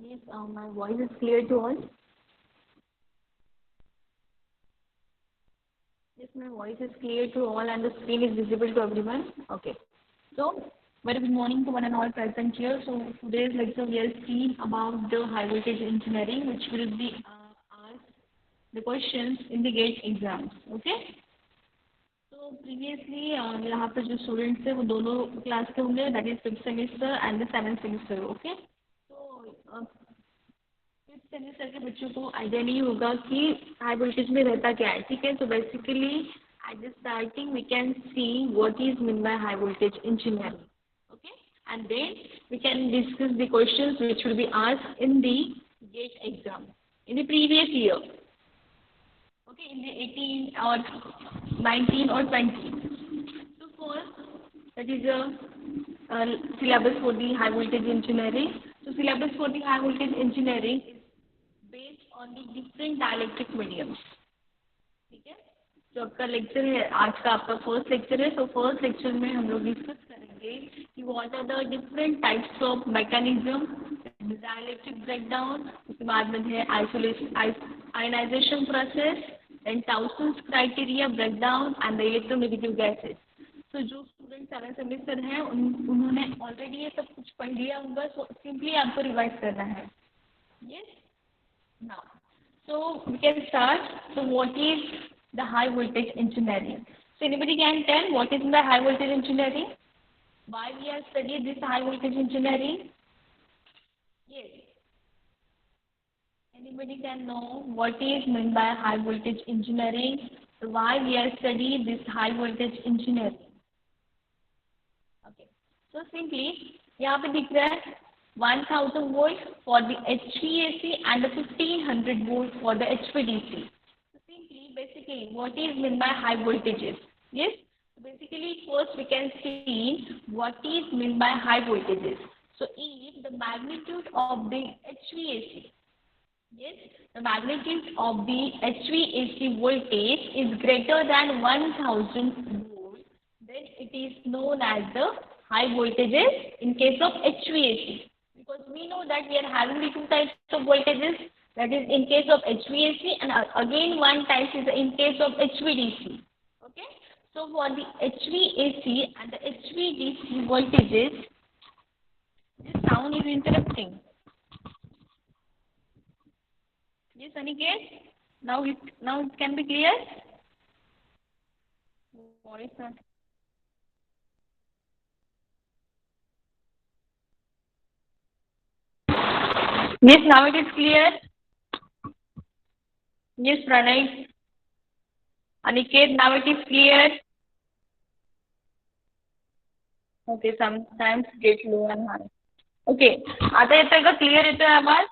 Yes, my voice is clear to all. Yes, my voice is clear to all and the screen is visible to everyone. Okay. So, very good morning to one and all present here. So, today's lecture we are seeing about the high voltage engineering, which will be asked the questions in the GATE exams. Okay. तो previously यहाँ पे जो students थे वो दोनों class के होंगे, that is fifth semester and the seventh semester. Okay. तो फिफ्थ सेमेस्टर के बच्चों को आइडिया नहीं होगा कि हाई वोल्टेज में रहता क्या है. ठीक है. तो basically at the starting we can see what is mean by high voltage engineering. Okay, and then we can discuss the questions which will be asked in the GATE exam in the previous year. Okay, in the 18 or 19 or 20. So first, that is a syllabus for the high voltage engineering. So syllabus for the high voltage engineering is based on the different dielectric mediums. ठीक है. जो आपका lecture है आज का, आपका first lecture है. तो फर्स्ट लेक्चर में हम लोग डिस्कस करेंगे कि what are the different types of mechanism, dielectric breakdown, उसके बाद में है isolation ionisation process, and Townsend's criteria breakdown and the electronegative gases. तो जो स्टूडेंट सेवन सेमेस्टर हैं उन्होंने ऑलरेडी ये सब कुछ पढ़ लिया होगा. सो सिंपली आपको रिवाइज करना है. Yes. Now so we can start. So what is the high voltage engineering? So anybody can tell what is the high voltage engineering? Why we are studying this high voltage engineering? Yes. Anybody can know what is meant by high voltage engineering? So why we are studying this high voltage engineering? Okay. So simply यहाँ पे दिख रहा है 1000 volt for the HVAC and the 1500 volt for the HVDC. So simply, basically, what is meant by high voltages? Yes. Basically, first we can see what is meant by high voltages. So if the magnitude of the HVAC, yes, the magnitude of the HVAC voltage is greater than 1000 volt, then it is known as the high voltages in case of HVAC. Because we know that we are having the two types of voltages, that is in case of HVAC and again one type is in case of HVDC. Okay. So for the HVAC and the HVDC voltages, this sound is interrupting. Yes, Aniket? Now it can be clear? Voice not. Yes, now it is clear. Yes, Pranay. Aniket, now it is clear. Okay, sometimes get low and high. Okay, आता येतोय का? Clear येतोय आवाज?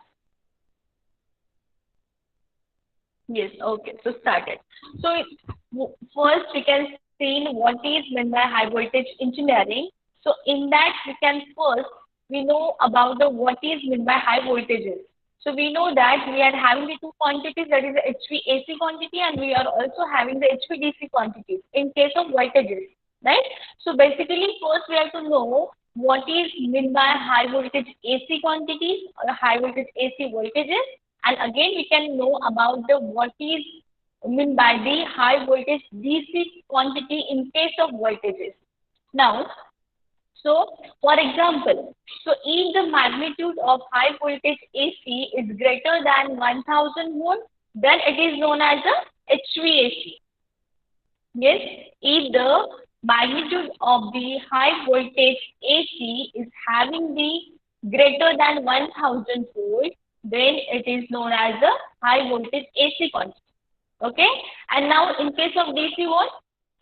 Yes, okay, so started. So first we can see what is meant by high voltage engineering. So in that we know about the what is meant by high voltages. So we know that we are having the two quantities, that is the HVAC quantity and we are also having the HVDC quantities in case of voltages, right? So basically first we have to know what is meant by high voltage AC quantities or high voltage AC voltages, and again we can know about the what is meant by the high voltage DC quantity in case of voltages. Now, so for example, so if the magnitude of high voltage AC is greater than 1000 volt, then it is known as a HVAC. Yes, if the magnitude of the high voltage AC is having the greater than 1000 volt, then it is known as the high voltage AC quantity. Okay, and now in case of DC what?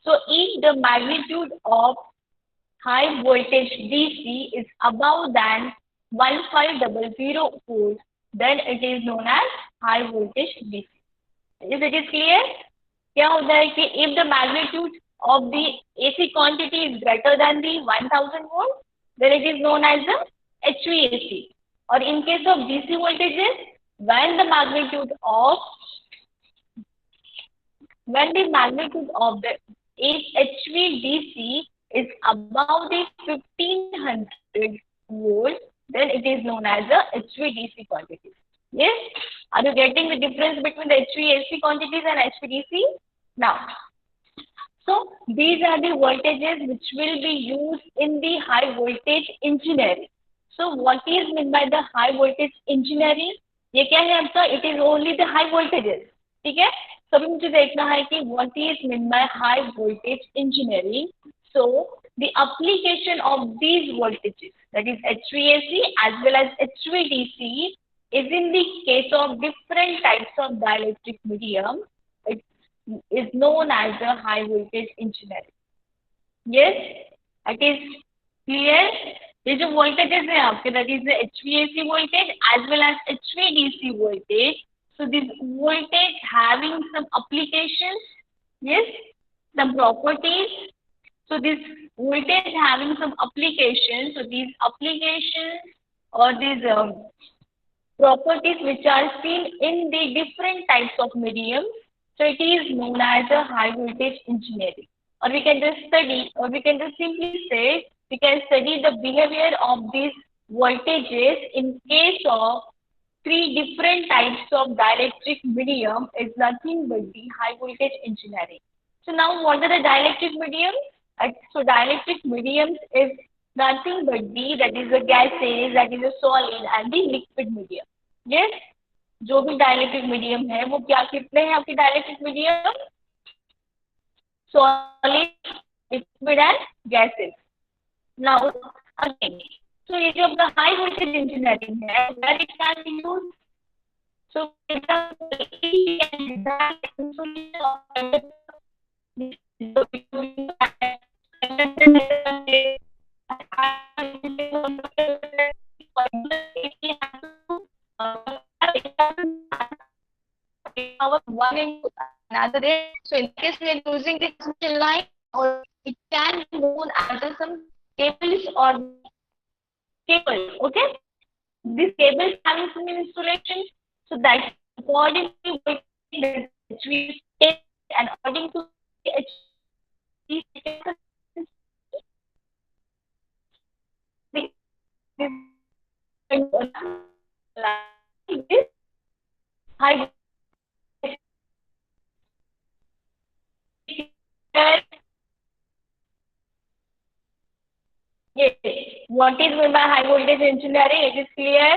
So if the magnitude of high voltage DC is above than 1500 volt, then it is known as high voltage DC. Is it clear? क्या होता है कि if the magnitude of the AC quantity is greater than the 1000 volt, then it is known as the HVAC. Or in case of DC voltages, when the magnitude of the HVDC is above the 1500 volt, then it is known known as the HVDC quantities. Yes, are you getting the difference between the HVAC quantities and HVDC? Now, so these are the voltages which will be used in the high voltage engineering. So what is meant by the high voltage engineering? ये क्या है आपका? It is only the high voltages. ठीक है? तो अभी मुझे देखना है कि what is meant by high voltage engineering. So the application of these voltages, that is HVAC as well as HVDC, is in the case of different types of dielectric medium. It is known as the high voltage engineering. Yes, it is clear. ये जो voltages है आपके, that is the HVAC voltage as well as HVDC voltage. So this voltage having some applications, yes, some properties. So this voltage having some applications. So these applications or these properties which are seen in the different types of mediums. So it is known as a high voltage engineering. Or we can just study, or we can just simply say, we can study the behavior of these voltages in case of three different types of dielectric medium is nothing but the high voltage engineering. So now what are the dielectric mediums? So dielectric mediums is nothing but that is the gases, that is the solid and the liquid medium. Yes, जो भी dielectric medium है वो क्या कितने हैं आपके dielectric medium? Solid, liquid and gases. Now again, so ये जो अपना हाई वोल्टेज इंजीनियरिंग है, where it can be used? So one into another day. So in case we are using the transmission line, or it can be known as some cables or cable. Okay, this cable having some installation. So that according to which we take and according to high. Yes. What is meant by high voltage engineering? It is clear.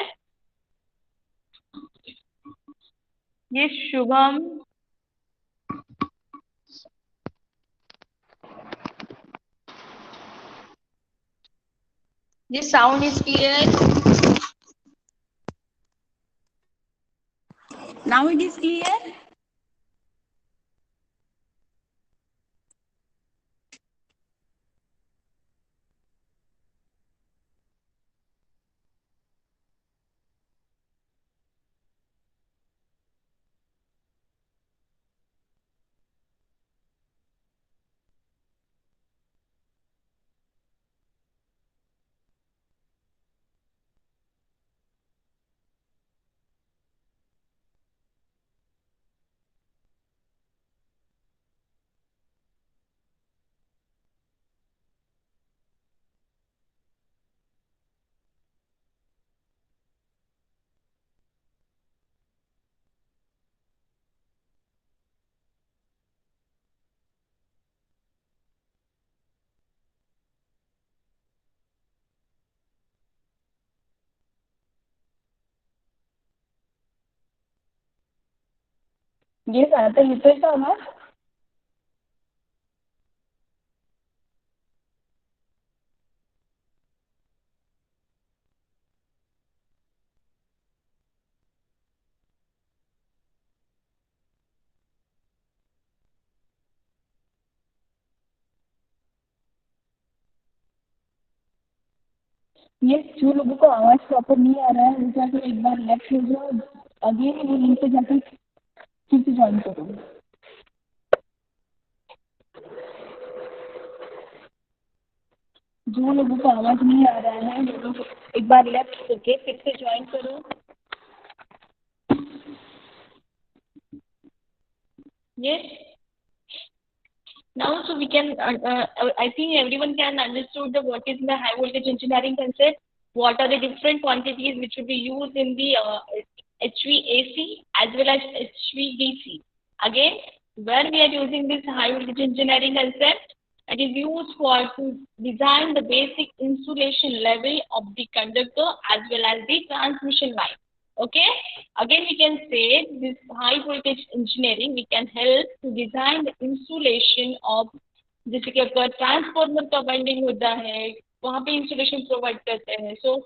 Yes, Shubham. This sound is clear. Now it is clear. Yes, आता येतोय का आवाज? ये जो लोगों को आवाज proper नहीं आ रहा है वो जाकर एक बार लेफ्ट हो जाओ, अगेन वो लिंक पे जाकर फिर से ज्वाइन करो. जो लोगों को आवाज नहीं आ रहा है वो लोग एक बार लेफ्ट होके फिर से ज्वाइन करो. Yes. Now, so we can. I think everyone can understood the what is the high voltage engineering concept. what are the different quantities which will be used in the HVAC as well as HVDC. Again, where we are using this high voltage engineering concept, it is used for to design the basic insulation level of the conductor as well as the transmission line. Okay. Again, we can say this high voltage engineering, we can help to design the insulation of, जैसे कि आपका transformer का winding होता है, वहाँ पे insulation provide करते हैं. So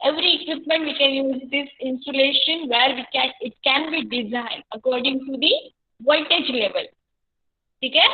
every equipment we can use this insulation where it can be designed according to the voltage level. ठीक है.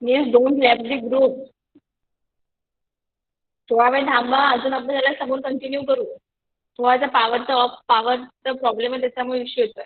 Yes, don't left the group. थोडा वेळ थांबा, अजून आपण त्याला समोर कंटिन्यू करू. थोडासा पॉवरचा प्रॉब्लेम आहे, त्याच्यामुळे इश्यू येतोय.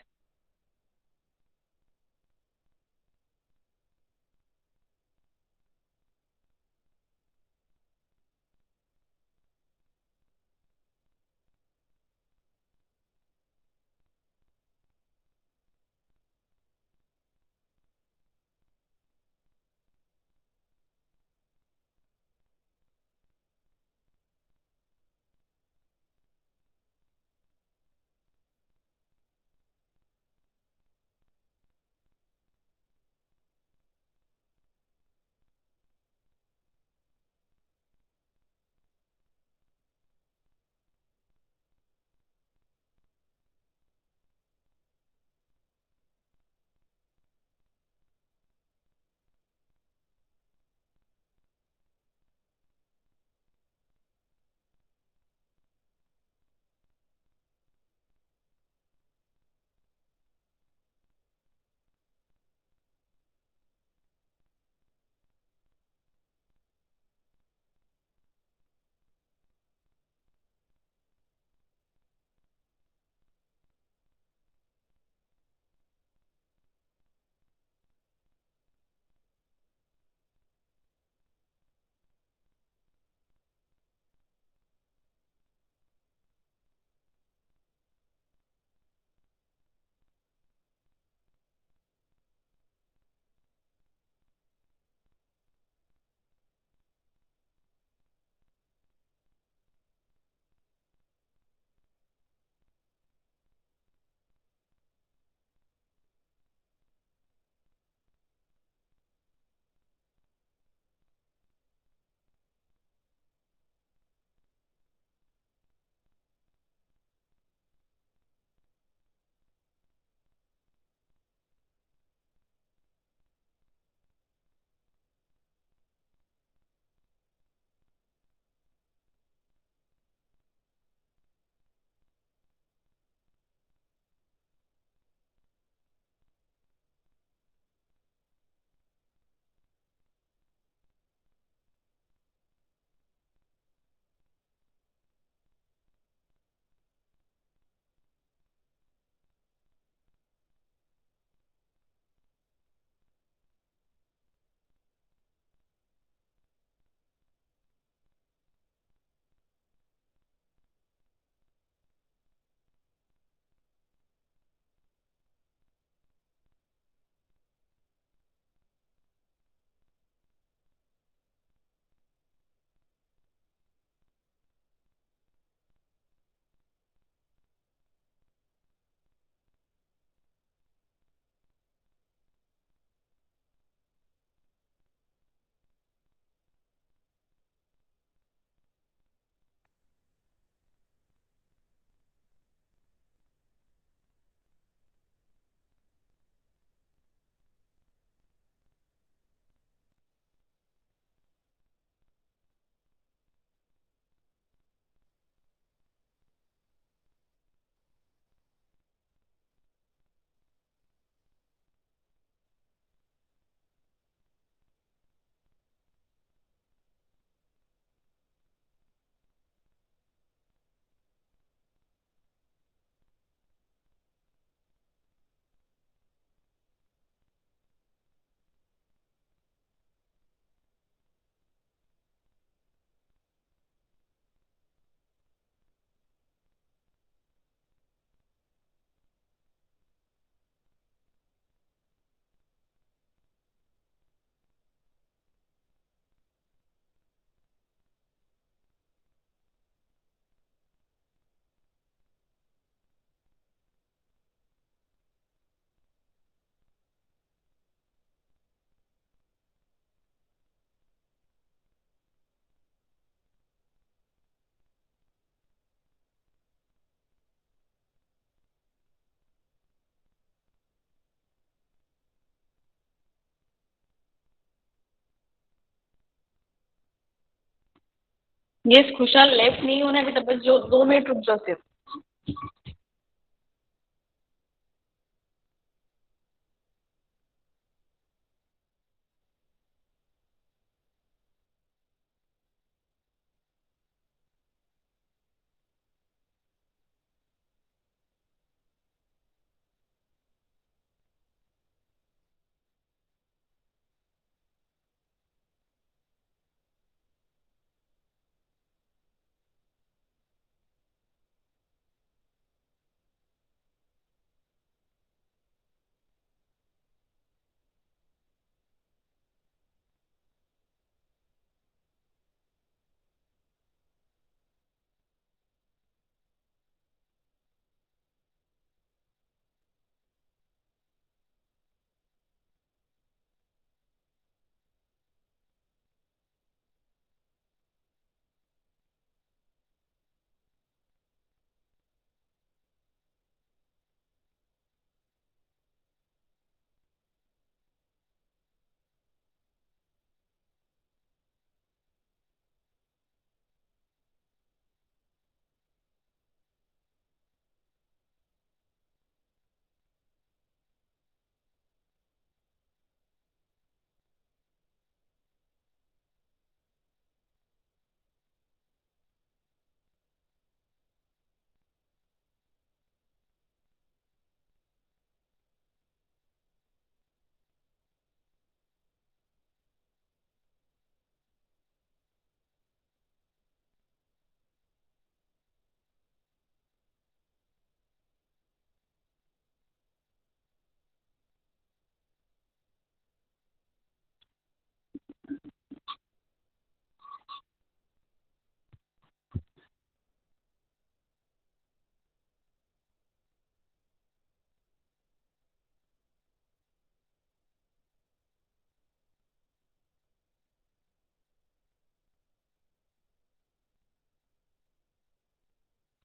यस, खुशाल लेफ्ट नहीं होना है अभी, तब बस जो 2 मिनट रुक जाओ सिर्फ.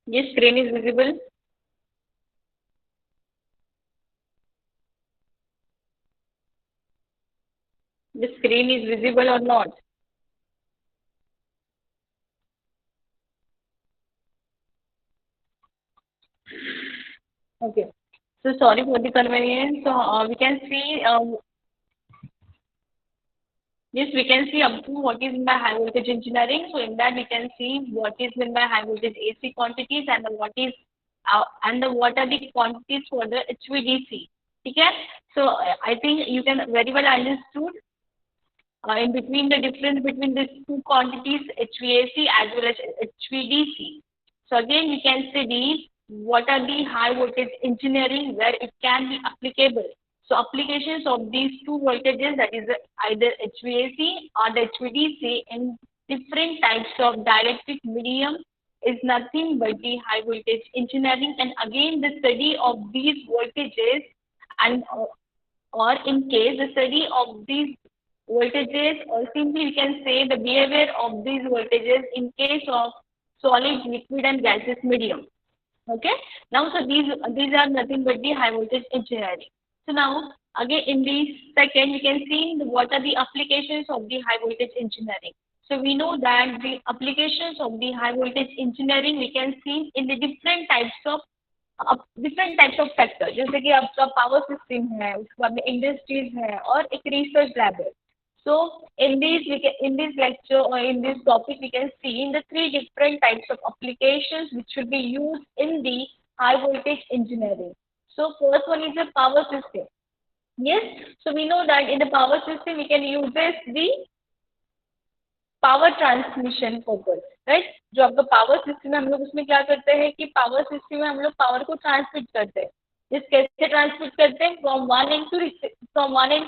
ये screen is visible. The screen is visible or not? Okay. So sorry for the convenience. So we can see, yes, we can see up to what is meant by high voltage engineering. So in that we can see what is meant by high voltage AC quantities and the what is and the what are the quantities for the HVDC. Okay. So I think you can very well understood in between the difference between these two quantities HVAC as well as HVDC. So again, we can study what are the high voltage engineering where it can be applicable. So applications of these two voltages, that is either HVAC or the HVDC in different types of dielectric medium is nothing but the high voltage engineering. And again, the study of these voltages and or in case the study of these voltages or simply we can say the behavior of these voltages in case of solid, liquid and gaseous medium. Okay. Now, so these are nothing but the high voltage engineering. So now, again, in this second, we can see what are the applications of the high voltage engineering. So we know that the applications of the high voltage engineering we can see in the different types of factor जैसे कि आपका power system है उसके बाद में industries है और एक रिसर्च लैब है. So in this lecture or in this topic we can see in the three different types of applications which will be used in the high voltage engineering. So first one is the power system. Yes, so we know that in the power system we can use this the power transmission purpose right. जो आपका power system है हम लोग उसमें क्या करते हैं कि पावर सिस्टम में हम लोग पावर को ट्रांसमिट करते हैं. जिस कैसे ट्रांसमिट करते हैं from one end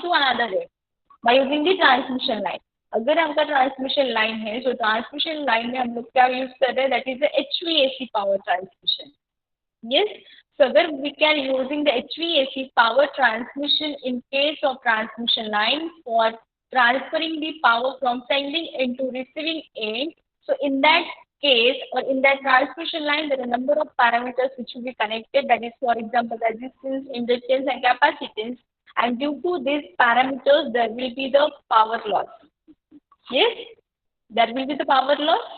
to another end by using the transmission line. अगर आपका ट्रांसमिशन लाइन है तो ट्रांसमिशन लाइन में हम लोग क्या यूज कर रहे हैं that is the HVAC power transmission. Yes, so where we can using the HVAC power transmission in case of transmission line for transferring the power from sending end to receiving end. So in that case or in that transmission line, there are a number of parameters which will be connected. That is, for example, resistance, inductance, and capacitance. And due to these parameters, there will be the power loss. Yes, there will be the power loss.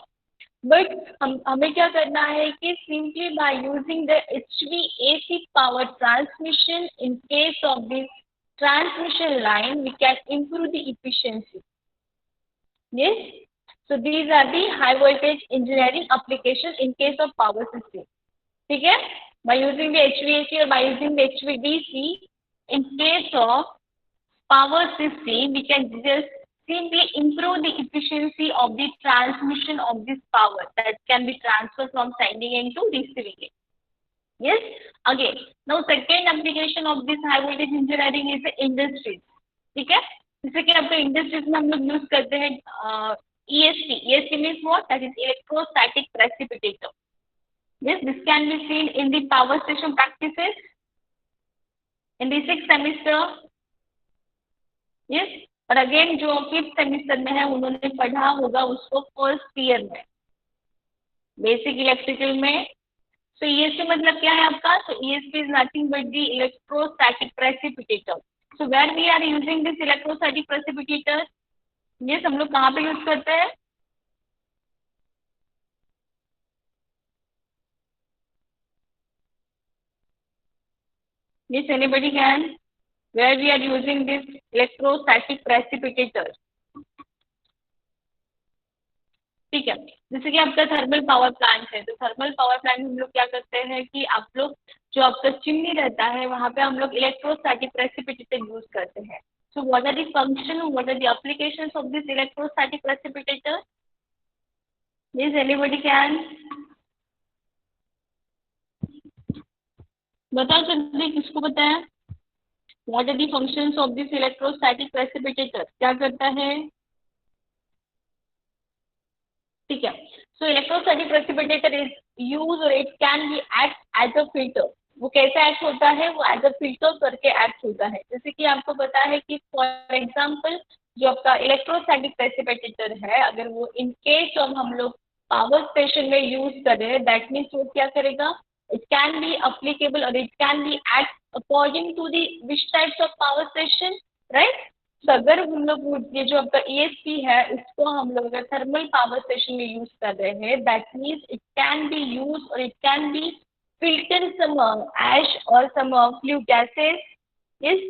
But हमें क्या करना है कि simply by using the HVAC power transmission in case of this transmission line we can improve the efficiency. Yes, so these are the high voltage engineering application in case of power system. ठीक है, by using the HVAC और by using the HVDC in case of power system we can just simply improve the efficiency of the transmission of this power that can be transferred from sending end to receiving end. Yes, again now second application of this high voltage engineering is the industries. ठीक है, जैसे कि आपको industries में हम लोग use करते हैं ESP means what, that is electrostatic precipitator. Yes, this can be seen in the power station practices in the 6th semester. Yes, और अगेन जो 5th सेमिस्टर में है उन्होंने पढ़ा होगा उसको फर्स्ट ईयर में बेसिक इलेक्ट्रिकल में. सो ESP मतलब क्या है आपका. So ESP is nothing but the electrostatic precipitator. So where we are using this electrostatic precipitator. Yes, हम लोग कहाँ पे यूज करते हैं. Yes, anybody can. Where we are using this electrostatic precipitator. ठीक है, जैसे कि आपका थर्मल पावर प्लांट है तो थर्मल पावर प्लांट में हम लोग क्या करते हैं कि आप लोग जो आपका चिमनी रहता है वहाँ पे हम लोग इलेक्ट्रोस्टैटिक प्रेसिपिटेटर यूज करते हैं. So what are the function, what are the applications of this electrostatic precipitator. Yes, anybody can. बताओ जल्दी, किसको पता है. What are the functions of this electrostatic precipitator? क्या करता है. ठीक है, so electrostatic precipitator is used or it can be act as a filter. वो कैसे एक्ट होता है, वो एज अ फिल्टर करके एक्ट होता है. जैसे कि आपको पता है कि फॉर एग्जांपल जो आपका इलेक्ट्रोस्टैटिक प्रेसिपिटेटर है अगर वो इन केस ऑफ हम लोग पावर स्टेशन में यूज कर रहे हैं, दैट मीन्स वो क्या करेगा, इट कैन बी अप्लीकेबल और it can be act according to the which types of power station, right. तो अगर हम लोग ये जो आपका ईएसपी है इसको हम लोग अगर थर्मल पावर स्टेशन में यूज कर रहे हैं, that means it can be use और it can be filter some ash or some flue gases, yes,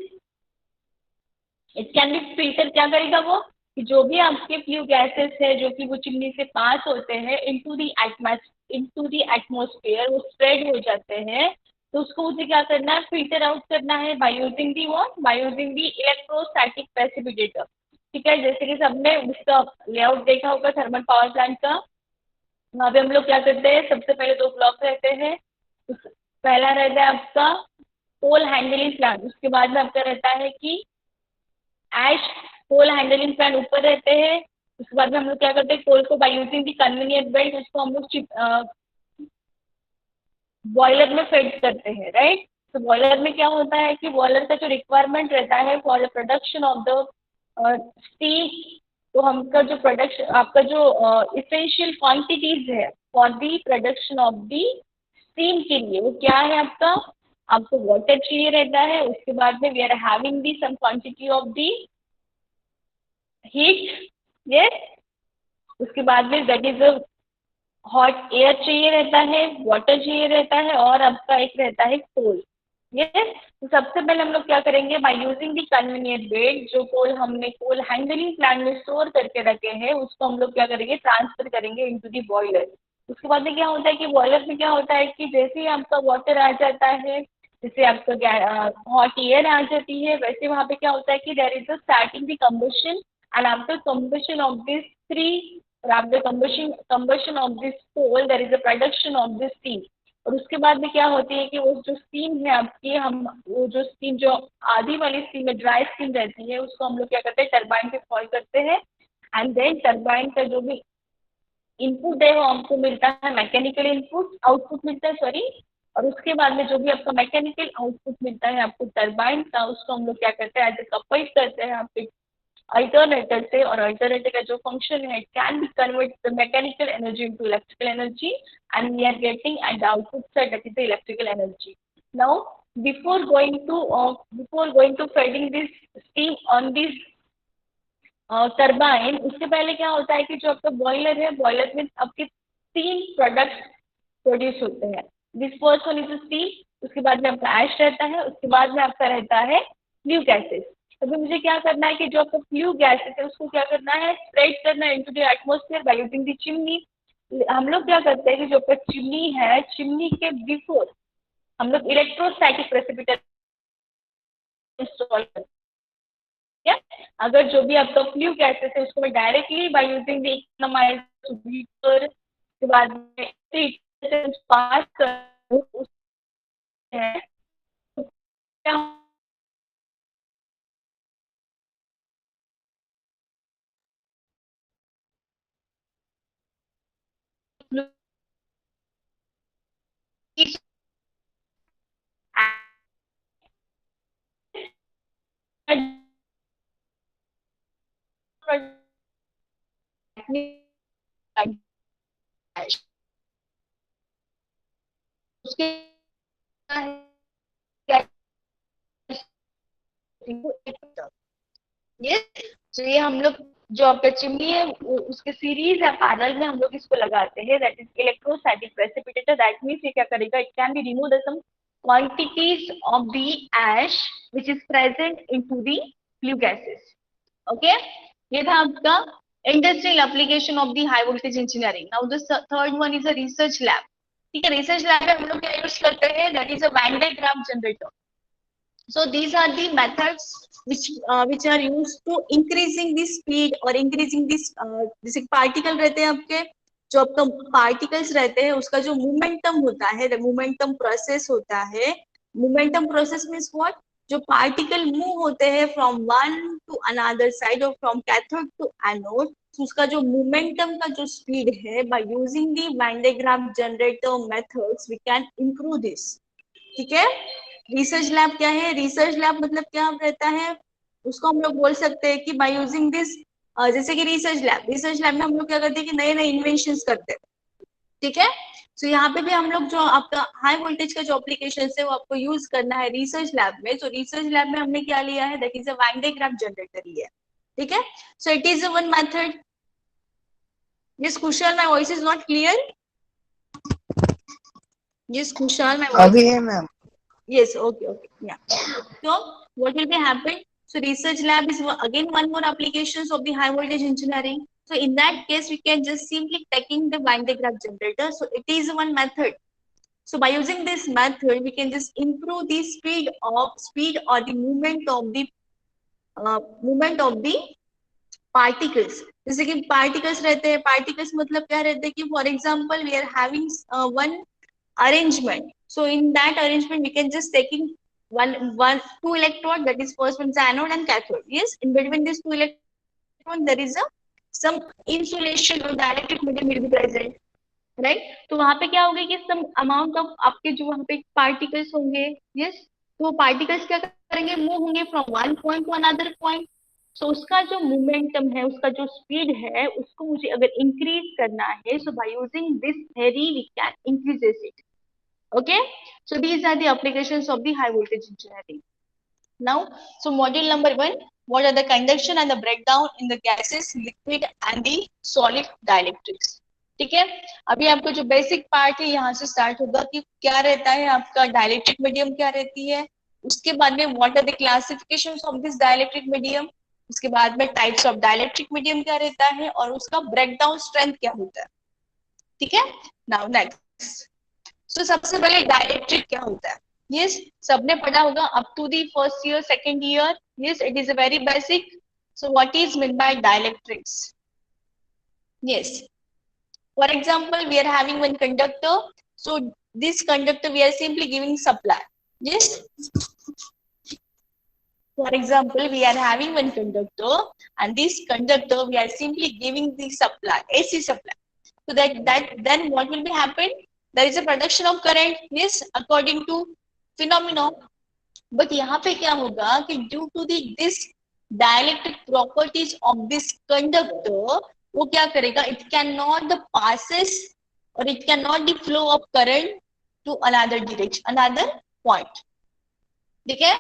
it can be filter, क्या करेगा वो कि जो भी आपके फ्लू गैसेस है जो कि वो चिमनी से पास होते हैं इनटू द एटमॉस्फेयर, वो स्प्रेड हो जाते हैं, तो उसको मुझे क्या करना है, फिल्टर आउट करना है by using the what, bye using the electrostatic precipitator. ठीक है, जैसे कि सबने उसका लेआउट देखा होगा थर्मल पावर प्लांट का, वहां पे हम लोग क्या करते हैं, सबसे पहले दो ब्लॉक रहते हैं, पहला रहता है आपका कोल हैंडलिंग प्लांट, उसके बाद में आपका रहता है कि एश कोल हैंडलिंग प्लांट ऊपर रहते हैं, उसके बाद में हम लोग क्या करते हैं, कोल को बाय यूजिंग दी कन्वीनियंट बेल्ट उसको हम लोग बॉयलर में फेड करते हैं, राइट। तो बॉयलर में क्या होता है कि बॉयलर का जो रिक्वायरमेंट रहता है for the production of the steam, तो हमका जो प्रोडक्शन आपका जो इसेंशियल क्वांटिटीज है for the production of the steam के लिए वो क्या है आपका, आपको वाटर चाहिए रहता है, उसके बाद में we are having the some quantity of the heat, yes, उसके बाद में that is a hot air चाहिए रहता है, वाटर चाहिए रहता है और आपका एक रहता है कोल, यस। तो सबसे पहले हम लोग क्या करेंगे, बाय यूजिंग दी कन्वीनियंट बेड, जो कोल हमने कोल हैंडलिंग प्लांट में स्टोर करके रखे हैं उसको हम लोग क्या करेंगे, ट्रांसफर करेंगे इनटू दी बॉयलर। उसके बाद में क्या होता है कि बॉयलर में क्या होता है कि जैसे ही आपका वाटर आ जाता है, जैसे आपका हॉट एयर आ जाती है, वैसे वहाँ पे क्या होता है कि there is a starting the combustion and after combustion of this three और after combustion of this coal there is a production of this steam. और उसके बाद में क्या होती है कि वो जो स्टीम है आपकी, हम वो जो स्टीम जो आधी वाली स्टीम है ड्राई स्टीम रहती है उसको हम लोग क्या करते हैं, टरबाइन पे कॉल करते हैं एंड देन टरबाइन का जो भी इनपुट है वो हमको मिलता है, मैकेनिकल इनपुट आउटपुट मिलता है, सॉरी। और उसके बाद में जो भी आपका मैकेनिकल आउटपुट मिलता है आपको टरबाइन का, उसको हम लोग क्या करते हैं, एज ए कपल्ड करते हैं आपके अल्टरनेटर से, और अल्टरनेटर का जो फंक्शन है, can be convert the mechanical energy into electrical energy and we are getting at the output side that is the electrical energy. Now before going to feeding this steam on this turbine, उससे पहले क्या होता है कि जो आपका boiler है, boiler में आपके तीन प्रोडक्ट प्रोड्यूस होते हैं, this first one is steam, उसके बाद में आपका ऐश रहता है, उसके बाद में आपका रहता है फ्लू गैसेस। अभी मुझे क्या करना है कि जो आपका फ्लू गैसेस है उसको क्या करना है, स्प्रेड करना है into the atmosphere bye using the chimney. हम लोग क्या करते हैं कि जो आपका चिमनी है, चिमनी के बिफोर हम लोग इलेक्ट्रोस्टैटिक प्रेसिपिटेटर इंस्टॉल करते हैं। अगर जो भी आपका फ्लू गैसेस है उसको मैं directly by using the economiser के बाद में पास कर है, उसके ये तो ये हम लोग जो आपका चिमनी है उसके सीरीज या पैरेलल में हम लोग इसको लगाते हैं, that is electrostatic precipitator. That means ये क्या करेगा, it can be remove the some quantities of the ash which is present into the flue gases, okay। ये था आपका industrial application of the high voltage engineering. Now the third one is a research lab. ठीक है, research lab में हम लोग क्या use करते हैं, that is a van diagram generator. So these are the methods which are used to increasing the speed or increasing this जैसे particle रहते हैं आपके, जो आपका पार्टिकल्स रहते हैं उसका जो मोमेंटम होता है, मोमेंटम प्रोसेस होता है। मोमेंटम प्रोसेस मीन्स व्हाट, जो पार्टिकल मूव होते हैं from one to another side और फ्रॉम कैथोड टू एनोड, उसका जो मोमेंटम का जो स्पीड है, by using the van diagram generator methods we can improve this. ठीक है, रिसर्च लैब क्या है, रिसर्च लैब मतलब क्या रहता है, उसको हम लोग बोल सकते हैं कि बाय यूजिंग दिस, जैसे कि रिसर्च लैब में हम लोग क्या करते हैं कि नए नए इन्वेंशन करते हैं। ठीक है। सो यहाँ पे भी हम लोग जो आपका हाई वोल्टेज का जो एप्लीकेशन है वो आपको यूज करना है रिसर्च लैब में। तो रिसर्च लैब में हमने क्या लिया है, that is a van diagram generator लिया है, ठीक है। So it is one method. Yes, Kushal, my voice is not clear. Yes, Kushal, my voice. अभी है ma'am. Yes, okay, okay, yeah. So what will be happen? So research lab is again one more applications of the high voltage engineering. So in that case, we can just simply taking the Van de Graaff generator. So it is one method. So by using this method, we can just improve the speed or the movement of the particles. जैसे कि particles रहते हैं, particles मतलब क्या रहते हैं कि for example we are having one arrangement. So in that arrangement, we can just taking two electrode, that is first one is anode and cathode. Yes, in between these two electrons, there is a some insulation or dielectric medium will be present, right? तो वहां पे क्या होगा कि some amount of आपके जो वहां पे particles होंगे, yes, तो particles क्या करेंगे, मूव होंगे from one point to another point. So उसका जो मोमेंटम है, उसका जो स्पीड है, उसको मुझे अगर इंक्रीज करना है, so by using this theory we can increase it. Okay, so these are the applications of the high voltage engineering. Now, so module number 1, what are the conduction and the breakdown in the gases, liquid and the solid dielectrics. ठीक है, अभी आपको जो basic part है यहाँ से start होगा कि क्या रहता है आपका डायलेक्ट्रिक मीडियम, क्या रहती है, उसके बाद में what are the classifications of this dielectric medium, उसके बाद में टाइप्स ऑफ डायलेक्ट्रिक मीडियम क्या रहता है और उसका ब्रेकडाउन स्ट्रेंथ क्या होता है, ठीक है। नाउ नेक्स्ट, तो सबसे पहले डायलेक्ट्रिक क्या होता है, यस सबने पढ़ा होगा up to the first year second year, yes it is a very basic. So what is mean by dielectrics, yes for example we are having one conductor, so this conductor we are simply giving supply, yes for example we are having one conductor and this conductor we are simply giving the supply, AC supply. So that then what will be happen? There is a production of current, yes, according to phenomenon. But यहाँ पे क्या होगा कि due to the this dielectric properties of this conductor, वो क्या करेगा? It cannot the passes or it cannot the flow of current to another direction, another point. ठीक है?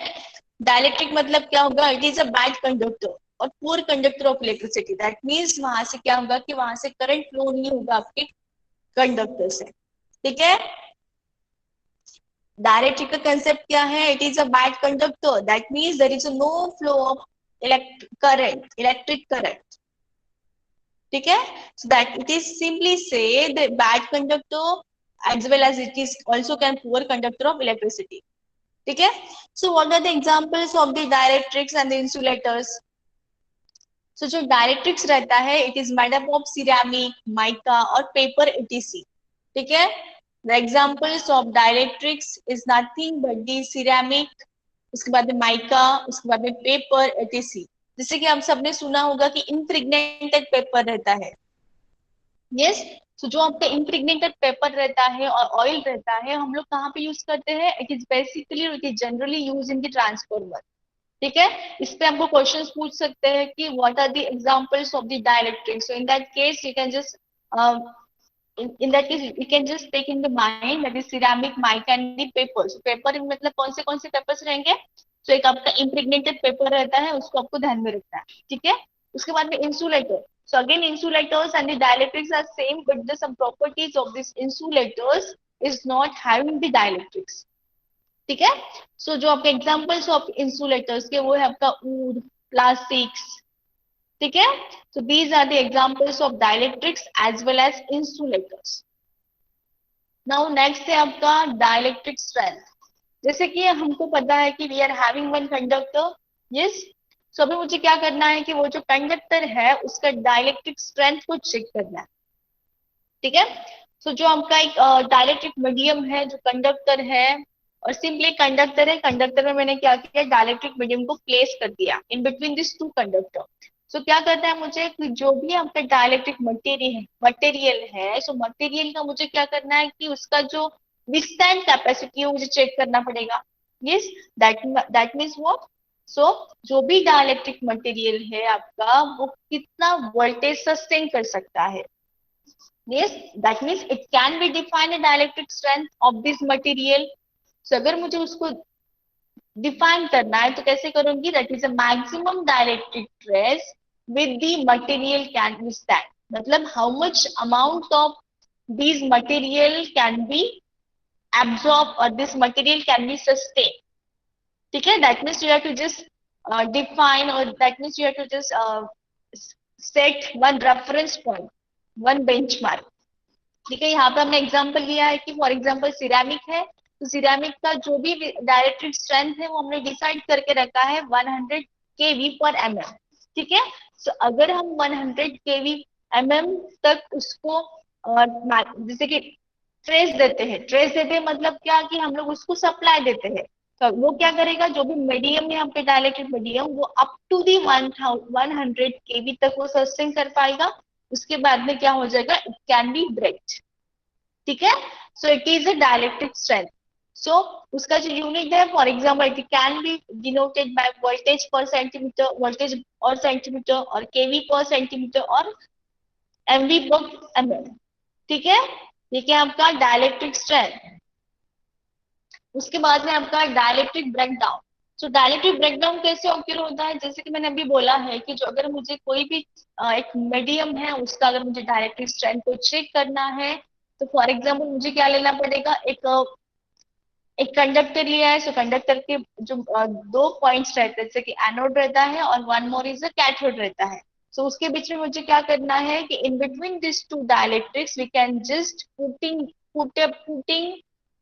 Dielectric मतलब क्या होगा? It is a bad conductor और poor conductor of electricity. That means वहां से क्या होगा कि वहां से करंट फ्लो नहीं होगा आपके कंडक्टर से, ठीक है। डायरेक्ट्रिक का कंसेप्ट क्या है? It is a bad conductor, that means there is no flow of electric current, ठीक है। So that it is simply say the bad conductor as well as it is also can poor conductor of electricity, ठीक है। So what are the examples of the dielectrics and the insulators? So जो dielectrics रहता है it is made up of ceramic, mica और paper etc, ठीक है। The examples of dielectrics is nothing but the ceramic, उसके बाद में mica, उसके बाद में पेपर एटीसी। जैसे कि आप सबने सुना होगा कि इम्प्रेग्नेटेड पेपर रहता है, यस yes? तो जो आपका इम्प्रेग्नेटेड पेपर रहता है और ऑयल रहता है, हम लोग कहाँ पे यूज करते हैं? It is basically it is generally use in the transformer, ठीक है। इस पे आपको क्वेश्चंस पूछ सकते हैं कि what are the examples of the dielectric. So in that case you can just in that case you can just take in the mind that is ceramic, mica and the papers. Paper मतलब कौन से papers रहेंगे? तो एक आपका impregnated paper रहता है, उसको आपको ध्यान में रखना है, ठीक है। उसके बाद में insulator. So again insulators and the dielectrics are same but the some properties of these insulators is not having the dielectrics, ठीक है। सो जो आपके एग्जांपल्स ऑफ इंसुलेटर्स के वो है आपका वुड, प्लास्टिक्स, ठीक है। So these are the examples of dielectrics as well as insulators. Now next है आपका डाइलेक्ट्रिक स्ट्रेंथ। जैसे कि हमको पता है कि we are having one conductor, yes. So अभी मुझे क्या करना है कि वो जो कंडक्टर है उसका डाइलेक्ट्रिक स्ट्रेंथ को चेक करना है, ठीक है। सो जो आपका एक डाइलेक्ट्रिक मीडियम है, जो कंडक्टर है और सिंपली कंडक्टर है, कंडक्टर में मैंने क्या किया, डाइलेक्ट्रिक मीडियम को प्लेस कर दिया in between this two conductor. So क्या करता है मुझे कि जो भी आपका डाइलेक्ट्रिक मटेरियल है, सो मटेरियल का मुझे क्या करना है कि उसका जो विथस्टैंड कैपेसिटी है मुझे चेक करना पड़ेगा, yes. That means what? So जो भी डाइलेक्ट्रिक मटेरियल है आपका वो कितना वोल्टेज सस्टेन कर सकता है, Yes, that means it can be defined a dielectric strength of this material. So अगर मुझे उसको डिफाइन करना है तो कैसे करूंगी? That is a maximum dielectric stress with the material can withstand, मतलब how much amount of this material can be absorb or this material can be sustained. ठीक है, that means you have to just define, or that means you have to just set one reference point, one benchmark. ठीक है, यहाँ पे हमने example लिया है कि फॉर एग्जांपल सिरेमिक है, तो सिरेमिक का जो भी डायरेक्ट्रिक स्ट्रेंथ है वो हमने डिसाइड करके रखा है 100 kV पर mm. ठीक है, सो अगर हम 100 kV mm तक उसको जैसे कि ट्रेस देते हैं मतलब क्या कि हम लोग उसको सप्लाई देते हैं, तो वो क्या करेगा, जो भी मीडियम है यहाँ पे डाइलेक्ट्रिक मीडियम, वो अप टू दी 100 kV तक वो सस्टेन कर पाएगा, उसके बाद में क्या हो जाएगा, इट कैन बी ब्रेक्ड. ठीक है, so it is a dielectric strength. So उसका जो यूनिट है, for example it can be denoted by voltage पर सेंटीमीटर, वोल्टेज और सेंटीमीटर, और केवी पर सेंटीमीटर, और एमवी पर एमएम. ठीक है, ये क्या आपका डाइलेक्ट्रिक स्ट्रेंथ. उसके बाद में आपका डाइलेक्ट्रिक ब्रेकडाउन. सो डाइलेक्ट्रिक ब्रेकडाउन कैसे ऑक्यूर होता है, जैसे कि मैंने अभी बोला है कि जो अगर मुझे कोई भी एक मीडियम है उसका अगर मुझे डाइलेक्ट्रिक स्ट्रेंथ को चेक करना है, तो फॉर एग्जांपल मुझे क्या लेना पड़ेगा, एक कंडक्टर लिया है, सो कंडक्टर के जो दो पॉइंट्स रहते हैं, जैसे कि एनोड रहता है और one more is a cathode रहता है. सो उसके बीच में मुझे क्या करना है कि in between this two dielectrics we can just putting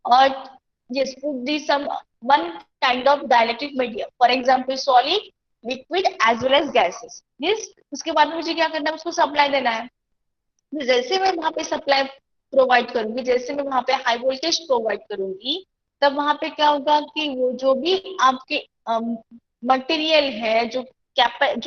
और yes put the some one kind of dielectric medium, for example solid, liquid as well as gases. yes, उसके बाद मुझे क्या करना है, उसको सप्लाई देना है. जैसे मैं वहां पे सप्लाई प्रोवाइड करूंगी, जैसे मैं वहां पे हाई वोल्टेज प्रोवाइड करूंगी, तब वहां पे क्या होगा कि वो जो भी आपके मटेरियल है, जो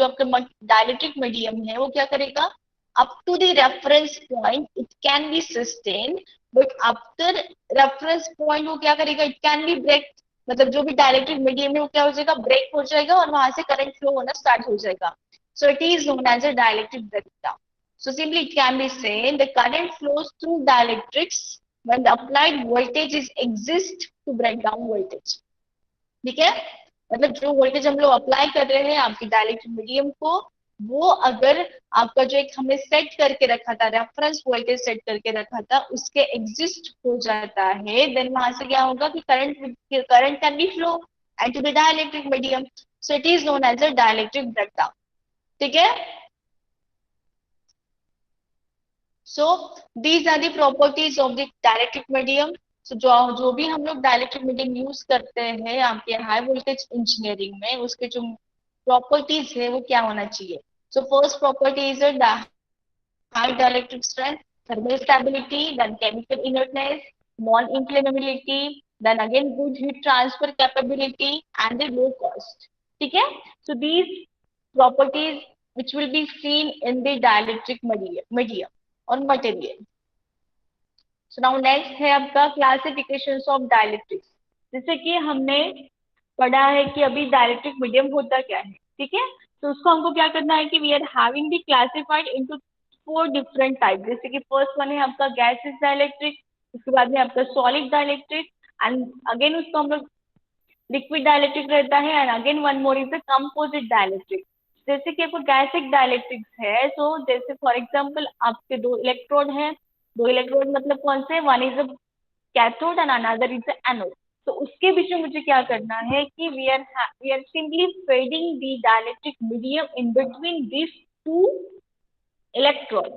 आपके डाइलेक्ट्रिक मीडियम है, वो क्या करेगा, up to the reference point it can be sustain, but after reference point वो क्या करेगा, इट कैन बी ब्रेक, मतलब जो भी डाइलेक्ट्रिक मीडियम है वो क्या हो जाएगा, ब्रेक हो जाएगा और वहां से करंट फ्लो होना स्टार्ट हो जाएगा. So it is known as a dielectric breakdown. So simply it can be said the current flows through dielectrics when the applied voltage is exist to break down voltage. ठीक है, मतलब जो voltage हम लोग apply कर रहे हैं आपकी डाइलेक्ट्रिक मीडियम को, वो अगर आपका जो एक हमने सेट करके रखा था, रेफरेंस वोल्टेज सेट करके रखा था, उसके एग्जिस्ट हो जाता है, देन वहां से क्या होगा कि current can be flow and to the dielectric medium. So it is known as a dielectric breakdown. ठीक है, so these are the properties of the dielectric medium. so जो भी हम लोग डाइलेक्ट्रिक मीडियम यूज करते हैं आपके हाई वोल्टेज इंजीनियरिंग में, उसके जो प्रॉपर्टीज है वो क्या होना चाहिए. So first property is high dielectric strength, thermal stability, then chemical inertness, non-inflammability, then again good heat transfer capability and the low cost. ठीक है, so these properties which will be seen in the dielectric medium और material. So now next है आपका classification of dielectrics. जैसे कि हमने पढ़ा है कि अभी डाइलेक्ट्रिक मीडियम होता क्या है. ठीक है, तो उसको हमको क्या करना है कि we are having the classified into 4 different type. जैसे कि फर्स्ट वन है आपका गैसेस डाइलेक्ट्रिक, उसके बाद में आपका सॉलिड डाइलेक्ट्रिक, एंड अगेन उसको हम लोग लिक्विड डाइलेक्ट्रिक रहता है, and again one more is the composite dielectric. जैसे कि आपको गैसिक डाइलेक्ट्रिक्स है, तो जैसे फॉर एग्जांपल आपके दो इलेक्ट्रोड हैं, दो इलेक्ट्रोड मतलब कौन से, one is a cathode and another is a anode. तो उसके बीच में मुझे क्या करना है कि we are simply fading the dielectric medium in between this two electrode.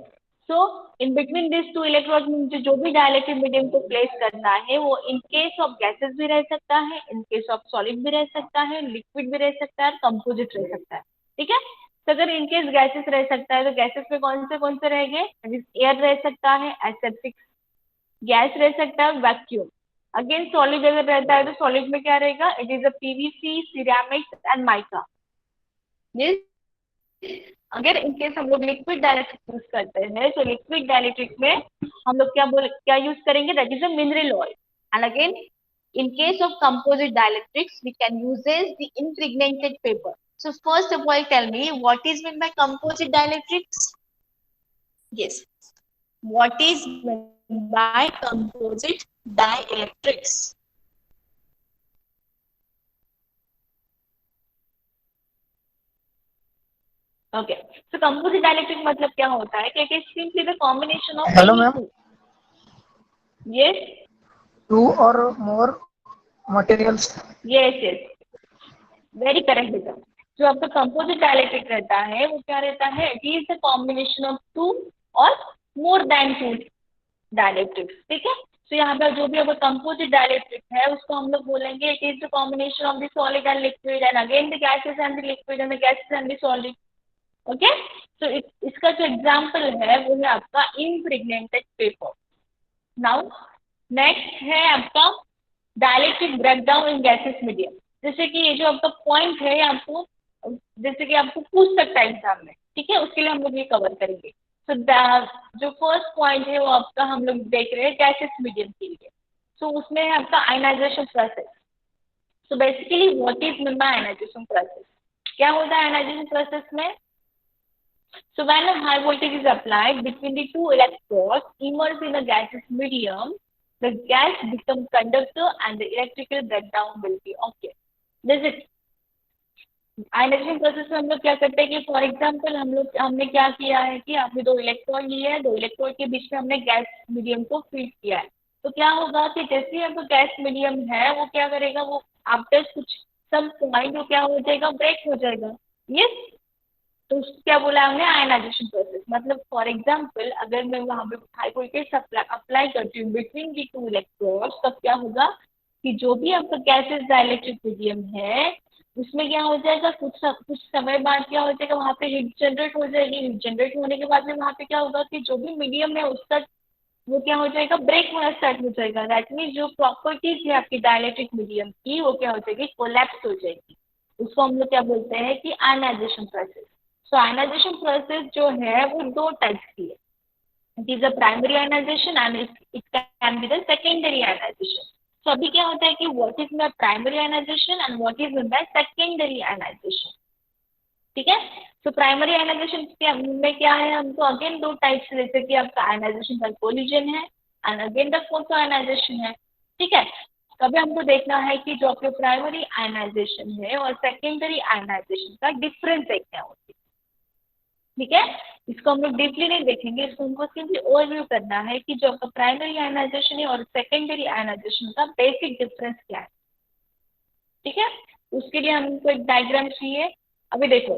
So in between this two electrode में मुझे जो भी डाइलेक्ट्रिक मीडियम को प्लेस करना है, वो इन केस ऑफ गैसेस भी रह सकता है, इन केस ऑफ सॉलिड भी रह सकता है, लिक्विड भी रह सकता है, कंपोजिट रह सकता है. ठीक है, तो अगर इनकेस गैसेस रह सकता है तो गैसेस में कौन से रहेंगे, एयर रह सकता है, एसेप्टिक गैस रह सकता है, वैक्यूम. अगेन सॉलिड अगर रहता है तो सॉलिड में क्या रहेगा, it is a PVC, ceramics and mica. अगर इनकेस हम लोग लिक्विड डाइलेक्ट्रिक यूज करते हैं, तो लिक्विड डाइलेक्ट्रिक में हम लोग क्या यूज करेंगे, that is a mineral oil. And again in case of composite dielectrics we can use the impregnated paper. So first of all tell me what is meant by composite dielectrics. Yes, What is meant by composite dielectrics? Okay, so composite dielectric मतलब क्या होता है कि it is simply the combination of hello any ma'am, two. Yes two और more materials. Yes yes, very correct बेटा। जो आपका composite dielectric रहता है वो क्या रहता है, it is the combination of two और मोर देन टू डाइलेक्ट्रिक्स। ठीक है, तो यहाँ पर जो भी अगर कंपोजिट डाइलेक्ट्रिक है उसको हम लोग बोलेंगे it is the combination of the solid and liquid and again the gases and the liquid and the gases and the solid. Okay, तो इसका जो एग्जाम्पल है वो है आपका इम्प्रेग्नेंटेड पेपर। नाउ नेक्स्ट है आपका डाइलेक्ट्रिक ब्रेकडाउन इन गैसेस मीडियम। जैसे कि ये जो आपका पॉइंट है आपको, जैसे कि आपको पूछ सकता है एग्जाम में, ठीक है, उसके लिए हम लोग ये कवर करेंगे। तो जो फर्स्ट पॉइंट है वो आपका हम लोग देख रहे हैं गैसेस मीडियम के लिए। तो उसमें है आपका ionization process. So basically what is mean by ionization process, क्या होता है आयनाइजेशन प्रोसेस में? So when a high voltage is applied between the two electrodes immersed in a gaseous medium, the gas becomes conductor and the electrical breakdown will be okay. This is ionization process में हम लोग क्या करते हैं कि for example हमने क्या किया है कि आपने दो इलेक्ट्रॉन लिए हैं, दो इलेक्ट्रॉन के बीच में हमने गैस मीडियम को फीड किया है। तो क्या होगा कि जैसे ही आपका गैस मीडियम है वो क्या करेगा, वो आफ्टर कुछ सम पॉइंट वो क्या हो जाएगा, ब्रेक हो जाएगा। यस, तो उसको क्या बोला हमने, आयनाइजेशन प्रोसेस। मतलब फॉर एग्जांपल अगर मैं वहां पे हाई वोल्टेज अप्लाई करती हूँ बिटवीन दी टू इलेक्ट्रोड्स, तब क्या होगा कि जो भी आपका गैसेस डाइलेक्ट्रिक मीडियम है उसमें क्या हो जाएगा, कुछ समय बाद क्या हो जाएगा, वहां पे हीट जनरेट हो जाएगी। हीट जनरेट होने के बाद में वहां पे क्या होगा कि जो भी मीडियम है उसका वो क्या हो जाएगा, ब्रेक होना स्टार्ट हो जाएगा। दैट मीन्स जो प्रॉपर्टीज है आपकी डाइलेक्ट्रिक मीडियम की वो क्या हो जाएगी, कोलैप्स हो जाएगी। उसको हम लोग क्या बोलते हैं कि आयनाइजेशन प्रोसेस। सो आयनाइजेशन प्रोसेस जो है वो दो टाइप्स की है। It is a primary ionization and it can be the secondary ionization. तो अभी क्या होता है कि what is my primary ionization and what is my secondary ionization. ठीक है, तो प्राइमरी आयनाइजेशन में क्या है, हमको अगेन दो टाइप्स, जैसे कि आपका आयनाइजेशन बाय कोलिजन है and again the photo ionization है। ठीक है, तभी हमको देखना है कि जो आपके प्राइमरी आयनाइजेशन है और सेकेंडरी आयनाइजेशन का डिफरेंस है क्या होती है। ठीक है, इसको हम लोग डीपली नहीं देखेंगे, इसको हमको सिंपली ओवरव्यू करना है कि जो आपका प्राइमरी आयनाइजेशन है और सेकेंडरी आयनाइजेशन का बेसिक डिफरेंस क्या है। ठीक है, उसके लिए हमको एक डायग्राम चाहिए। अभी देखो,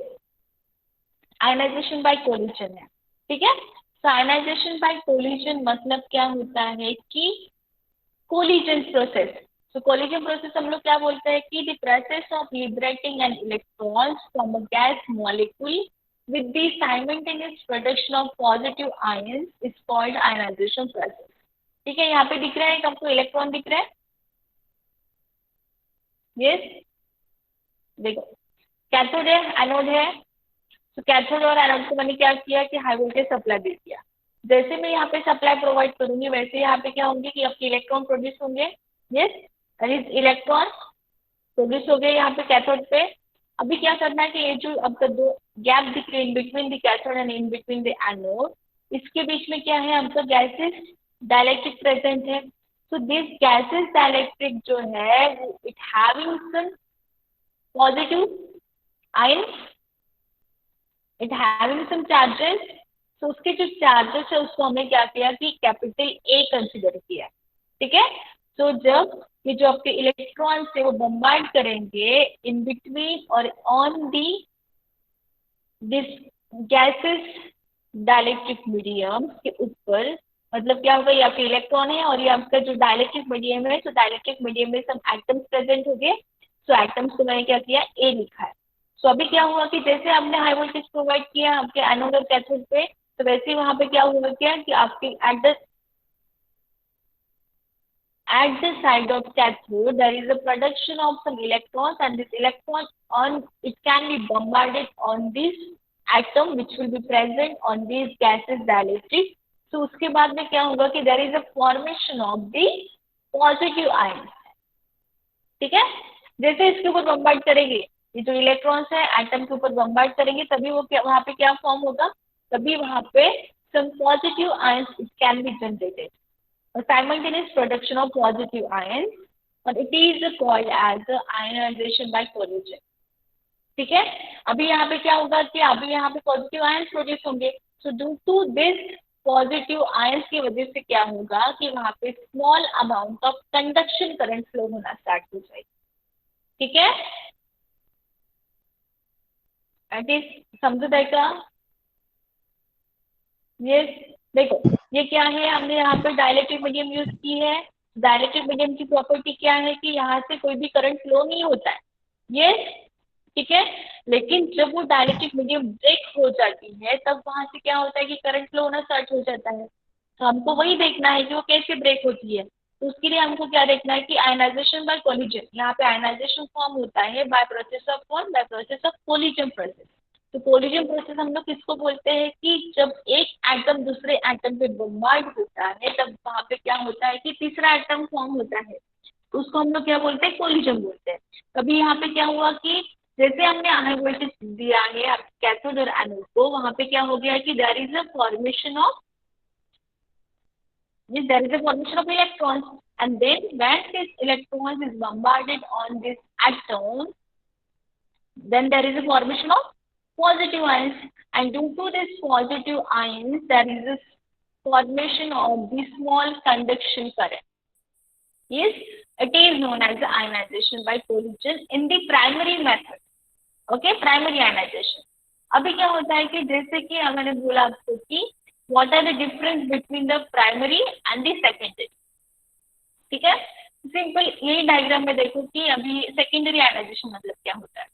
आयनाइजेशन बाय कोलिजन है। ठीक है, तो आयनाइजेशन बाय कोलिजन मतलब क्या होता है कि कोलिजन प्रोसेस। तो कोलिजन प्रोसेस हम लोग क्या बोलते हैं कि the process of liberating an electrons from a gas molecule with the simultaneous production of positive ions is called ionization process। ठीक है, यहाँ पे दिख रहा है आपको इलेक्ट्रॉन दिख रहा है। यस, देखो कैथोड है, एनोड है। तो कैथोड और एनोड को मैंने क्या किया कि हाई वोल्टेज सप्लाई दे दिया। जैसे मैं यहाँ पे सप्लाई प्रोवाइड करूंगी वैसे यहाँ पे क्या होंगे कि आपके इलेक्ट्रॉन प्रोड्यूस होंगे। यस, इलेक्ट्रॉन प्रोड्यूस हो गए यहाँ पे कैथोड पे। अभी क्या करना है कि ये जो आपका दो गैप दिख रहे इन between the cathode and in between the anode, इसके बीच में क्या है, आपका गैसेस डाइलेक्ट्रिक प्रेजेंट है। सो दिस गैसेस डाइलेक्ट्रिक जो है वो it having some positive ions, it having some charges. तो उसके जो चार्जेस है उसको हमने क्या किया कि कैपिटल ए कंसिडर किया। ठीक है, तो जब ये जो आपके इलेक्ट्रॉन्स है वो बम्बार्ड करेंगे इन बिटवीन और on the this gases dielectric medium के ऊपर, मतलब क्या होगा, ये आपके इलेक्ट्रॉन है और ये आपका जो डाइलेक्ट्रिक मीडियम है, तो डाइलेक्ट्रिक मीडियम में सब एटम्स प्रेजेंट हो गए। सो एटम्स को मैंने क्या किया, ए लिखा है। सो अभी क्या हुआ कि जैसे आपने हाई वोल्टेज प्रोवाइड किया आपके एनोड और कैथोड पे, तो वैसे ही वहां पे क्या हुआ क्या कि आपके at the side of cathode there is a production of some electrons, and this electron on it can be bombarded on this atom which will be present on these gases dielectric। तो उसके बाद में क्या होगा कि there is a formation of the positive ions। ठीक है, जैसे इसके ऊपर बम्बार्ड करेंगे, ये जो इलेक्ट्रॉन्स है एटम के ऊपर बम्बार्ड करेंगे, तभी वो क्या वहां पे क्या फॉर्म होगा, तभी वहां पे some positive ions it can be generated. A simultaneous production of positive ions, और it is called as ionization by collision. ठीक है, अभी यहाँ पे क्या होगा कि अभी यहाँ पे पॉजिटिव आयंस प्रोड्यूस होंगे, so due to this positive ions की वजह से क्या होगा कि वहां पे small amount of conduction current flow होना स्टार्ट हो जाएगी. ठीक है, एट इज समझाएगा. ये देखो ये क्या है, हमने यहाँ पे डाइलेक्ट्रिक मीडियम यूज की है. डाइलेक्ट्रिक मीडियम की प्रॉपर्टी क्या है कि यहाँ से कोई भी करंट फ्लो नहीं होता है. ये ठीक है, लेकिन जब वो डाइलेक्ट्रिक मीडियम ब्रेक हो जाती है तब वहां से क्या होता है कि करंट फ्लो होना स्टार्ट हो जाता है. तो हमको वही देखना है कि वो कैसे ब्रेक होती है. तो उसके लिए हमको क्या देखना है कि आयनाइजेशन बाय कोलिजन. यहाँ पे आयनाइजेशन फॉर्म होता है बाय प्रोसेस ऑफ कौन, by process of collision process. तो कोलिजन प्रोसेस हम लोग किसको बोलते हैं कि जब एक एटम दूसरे एटम पे बम्बार्ड होता है तब वहां पे क्या होता है कि तीसरा एटम फॉर्म होता है. तो उसको हम लोग क्या बोलते हैं, कोलिजन बोलते हैं. अभी यहाँ पे क्या हुआ कि जैसे हमने हाई वोल्टेज दिया है कैथोड और एनोड को, वहां पे क्या हो गया कि there is a formation of electrons, and then when this electrons is bombarded on this atom, then there is a formation of positive ions, and due to this positive ions there is a formation of the small conduction current. Yes, it is known as the ionization by collision in the primary method. Okay, primary ionization. अभी क्या होता है कि जैसे कि मैंने बोला आपको कि what are the difference between the primary and the secondary. ठीक है, सिंपल यही डायग्राम में देखो कि अभी सेकेंडरी आयनाइजेशन मतलब क्या होता है.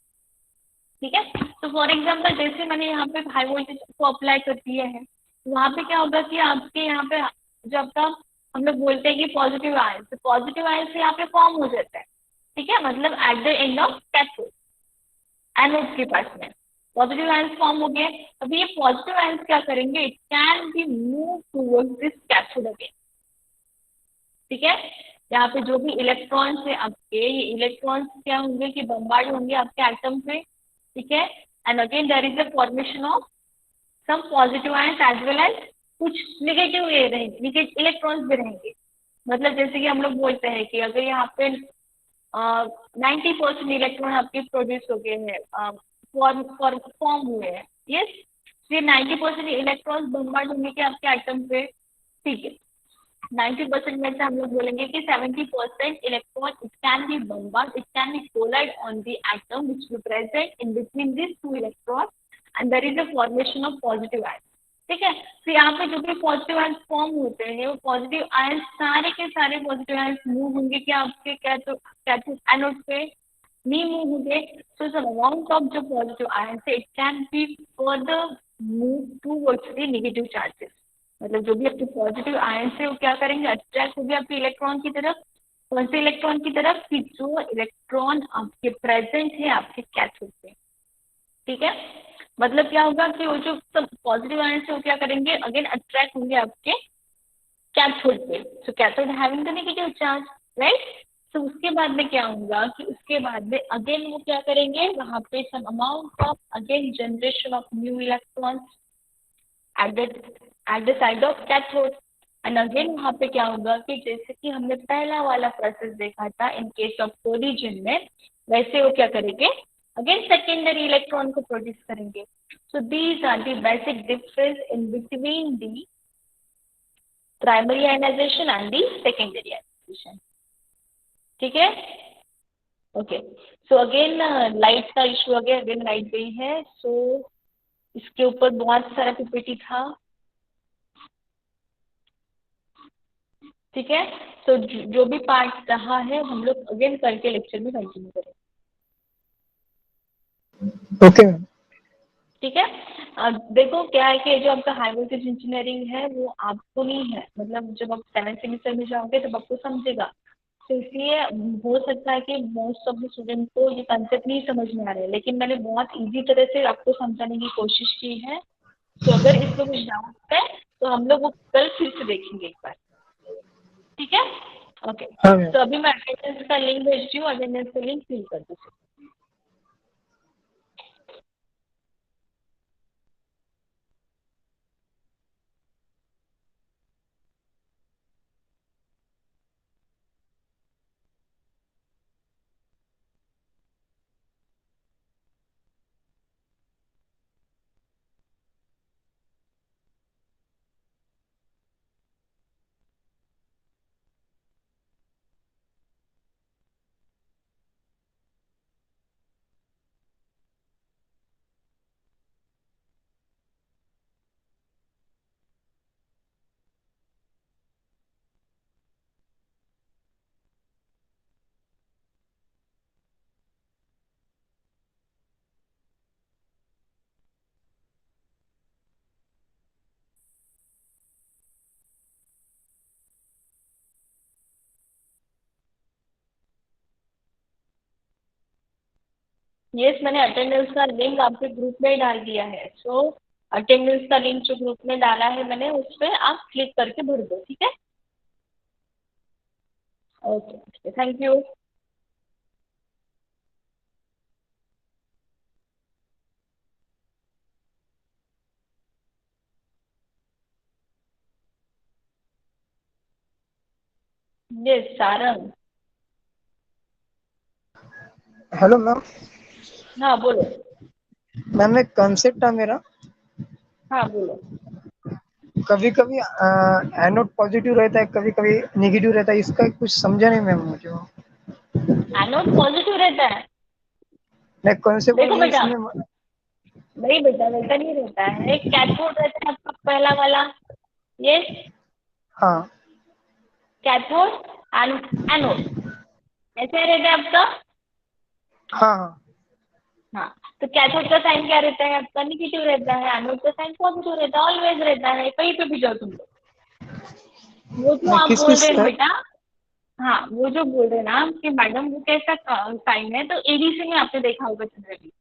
ठीक है, तो फॉर एग्जांपल जैसे मैंने यहाँ पे हाई वोल्टेज को अप्लाई कर दिया है, वहाँ पे क्या होगा कि आपके यहाँ पे जो आपका हम लोग बोलते हैं कि पॉजिटिव आयन, तो पॉजिटिव आयन से यहाँ पे फॉर्म हो जाता है. ठीक है, मतलब at the end of cathode anode के पास में पॉजिटिव आयंस फॉर्म हो गए. अभी ये पॉजिटिव आयंस क्या करेंगे, it can B move towards this cathode again. ठीक है, यहाँ पे जो भी इलेक्ट्रॉन्स है आपके, ये इलेक्ट्रॉन्स क्या होंगे कि बम्बार्ड होंगे आपके एटम पे. ठीक है, and again there is a formation of some positive ions as well as कुछ नेगेटिव ये रहेंगे, नेगेटिव इलेक्ट्रॉन्स भी रहेंगे. मतलब जैसे कि हम लोग बोलते हैं कि अगर यहाँ पे 90% इलेक्ट्रॉन आपके प्रोड्यूस हो गए हैं, फॉर्म हुए हैं. यस, ये 90% इलेक्ट्रॉन्स बम्बार्ड होंगे कि आपके एटम पे. ठीक है, 90% में से हम लोग बोलेंगे कि 70% electron it can be bombard, it can be collide on the atom which be present in between this two electron, and there is a formation of positive ion. ठीक है, तो यहाँ पे जो भी पॉजिटिव आयंस फॉर्म होते हैं वो पॉजिटिव आयंस सारे के सारे पॉजिटिव आयंस मूव होंगे कि आपके कैथोड एनोड पे नहीं मूव होंगे. सो सम अमाउंट ऑफ जो पॉजिटिव आयंस है it can be further move towards the negative charges. मतलब जो भी आपके पॉजिटिव आयंस है वो क्या करेंगे, अट्रैक्ट होंगे आपके इलेक्ट्रॉन की तरफ. कौन से इलेक्ट्रॉन की तरफ, कि जो इलेक्ट्रॉन आपके प्रेजेंट है आपके कैथोड पे. ठीक है, मतलब क्या होगा कि वो जो पॉजिटिव आयंस है वो क्या करेंगे, अगेन अट्रैक्ट होंगे आपके कैथोड पे. So cathode having the negative charge, right. तो उसके बाद में क्या होगा कि उसके बाद में अगेन वो क्या करेंगे, वहां पे some amount of again generation of new electrons at the side of cathode. And again वहां पे क्या होगा कि जैसे कि हमने पहला वाला प्रोसेस देखा था इन केस ऑफ कोलिजन में, वैसे वो क्या करेंगे, अगेन सेकेंडरी इलेक्ट्रॉन को प्रोड्यूस करेंगे. So these are the basic difference in between the primary ionization and the secondary ionization. ठीक है, ओके. सो अगेन लाइट का इशू आ गया, अगेन लाइट गई है. सो इसके ऊपर बहुत सारा पीपीटी था. ठीक है, तो जो भी पार्ट रहा है हम लोग अगेन कल के लेक्चर में कंटिन्यू करेंगे. ओके. ठीक है, देखो क्या है कि जो आपका हाई वोल्टेज इंजीनियरिंग है वो आपको नहीं है, मतलब जब आप 7th सेमेस्टर में जाओगे तब आपको समझेगा. तो इसलिए हो सकता है कि मोस्ट ऑफ द स्टूडेंट को ये कंसेप्ट नहीं समझ में आ रहा है, लेकिन मैंने बहुत इजी तरह से आपको समझाने की कोशिश की है. तो अगर इसमें कुछ डाउट है तो हम लोग वो कल फिर से देखेंगे एक बार. ठीक है, ओके. तो अभी मैं अटेंडेंस का लिंक भेजती हूँ, अटेंडेंस का लिंक फिल कर दीजिए. यस, मैंने अटेंडेंस का लिंक आपके ग्रुप में डाल दिया है। सो अटेंडेंस का लिंक जो ग्रुप में डाला है मैंने, उस पर आप क्लिक करके भर दो, ठीक है? Okay, thank you. Yes, Sarang. Hello ma'am. हाँ बोलो। मैम एक कंसेप्ट था मेरा। हाँ बोलो। कभी कभी एनोड पॉजिटिव रहता है, कभी कभी नेगेटिव रहता है, इसका कुछ समझा नहीं मैम मुझे वो। एनोड पॉजिटिव रहता है? मैं कंसेप्ट देखो नहीं बेटा, इसमें। नहीं बेटा वैसा नहीं रहता है। एक कैथोड रहता है आपका पहला वाला। यस। हाँ कैथोड एनोड, ऐसा रहता है आपका। हाँ हाँ। हाँ, तो कैथोड का साइन क्या रहता है आपका? निगेटिव रहता है। एनोड का साइन पॉजिटिव रहता है, ऑलवेज रहता है, कहीं पे भी जाओ तुम लोग। वो जो नहीं आप किस बोल किस रहे हैं ना बेटा, हाँ वो जो बोल रहे हैं ना कि मैडम वो कैसा साइन है, तो एडीसी में आपने देखा होगा जनरली।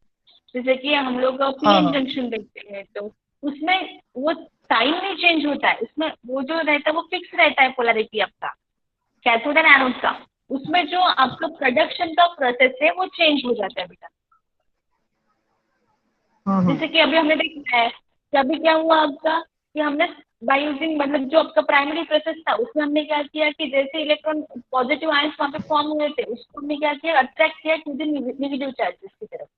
जैसे कि हम लोग हाँ पीएन हाँ जंक्शन देखते हैं, तो उसमें वो साइन नहीं चेंज होता है, उसमें वो जो रहता है वो फिक्स रहता है पोलैरिटी आपका, कैथोड एंड एनोड का। उसमें जो आपका प्रोडक्शन का प्रोसेस है वो चेंज हो जाता है बेटा। जैसे कि अभी हमने देखा है कि अभी क्या हुआ आपका, कि हमने बाय यूजिंग, मतलब जो आपका प्राइमरी प्रोसेस था उसमें हमने क्या किया कि जैसे इलेक्ट्रॉन पॉजिटिव आयंस वहाँ पे फॉर्म हुए थे, उसको हमने क्या किया, अट्रैक्ट किया टू द नेगेटिव चार्जेस की तरफ।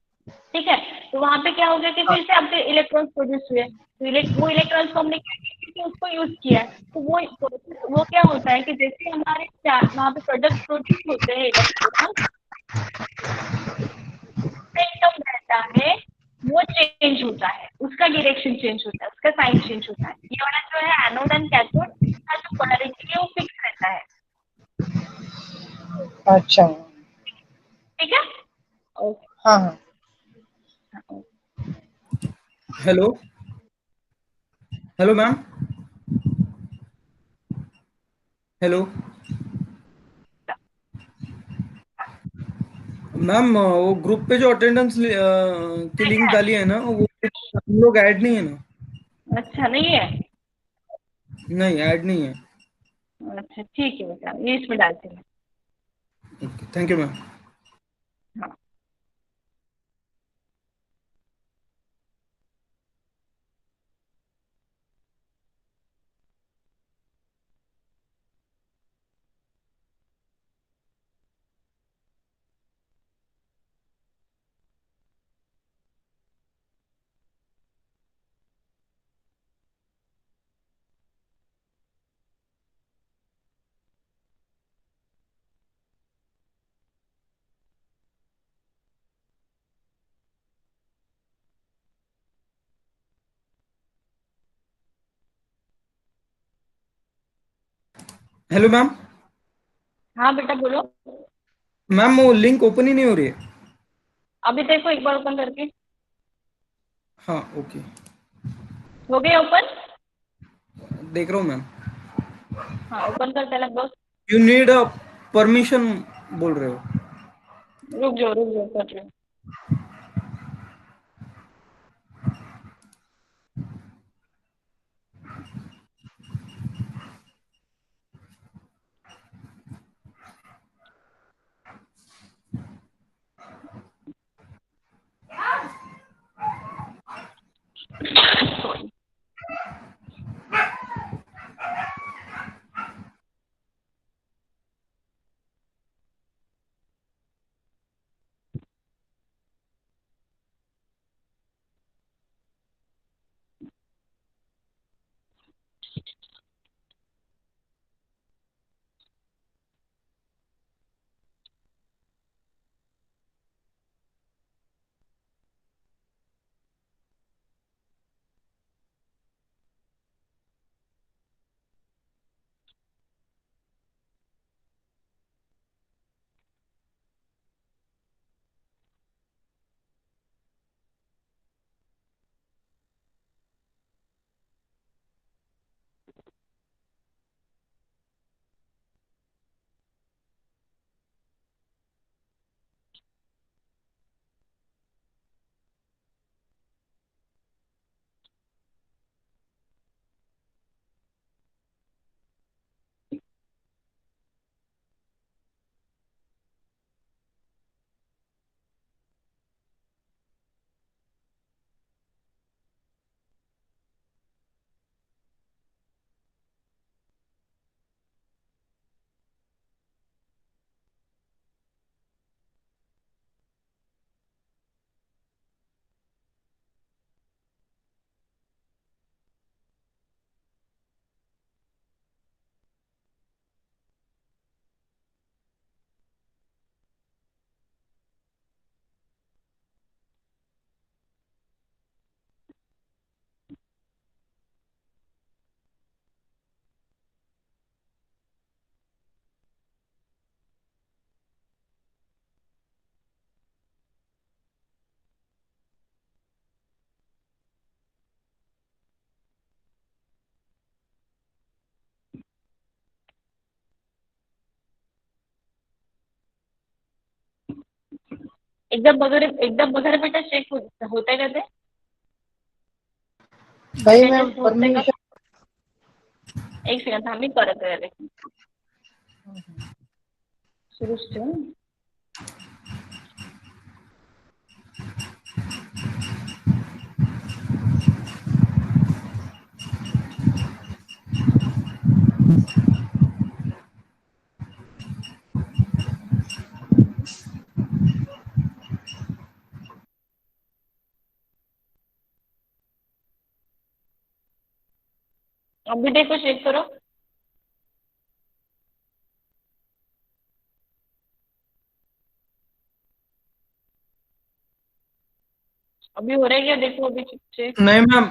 ठीक है, तो वहाँ पे क्या हो गया कि हाँ। फिर से आपके इलेक्ट्रॉन्स प्रोड्यूस हुए, तो वो इलेक्ट्रॉन्स को हमने क्या किया कि उसको यूज किया है। तो वो क्या होता है कि जैसे हमारे वहाँ पे प्रोडक्ट प्रोड्यूस होते हैं इलेक्ट्रॉन, मोमेंटम रहता है वो चेंज होता है, उसका डायरेक्शन चेंज होता है, उसका साइन चेंज होता है। ये वाला जो है एनोड एंड कैथोड, इसका जो पोलैरिटी है वो फिक्स रहता है। अच्छा। ठीक है, ओके। हाँ हाँ। Hello. Hello ma'am. Hello ma'am, वो ग्रुप पे जो अटेंडेंस की लिंक डाली है ना, वो हम लोग ऐड नहीं है ना? अच्छा, नहीं है? नहीं, ऐड नहीं है। अच्छा ठीक है बेटा, ये इसमें डालते हैं। Okay, thank you ma'am. हाँ। Hello ma'am. हाँ बेटा बोलो। मैम वो लिंक ओपन ही नहीं हो रही है। अभी देखो एक बार ओपन करके। हाँ ओके, हो गया ओपन? देख रहा हूँ मैम। हाँ, ओपन करते लगभग। यू नीड अ परमिशन बोल रहे हो? रुक जाओ कर रहे हो। एकदा बघा रे बेटा, चेक होतंय का ते? नहीं मैम, Suggest होतंय का? परमिशन एक सेकंड थांब, मी करत आहे. सुरूच ठेव. अभी देखो, चेक करो. अभी हो रहा है क्या? देखो अभी चेक. नहीं मैम,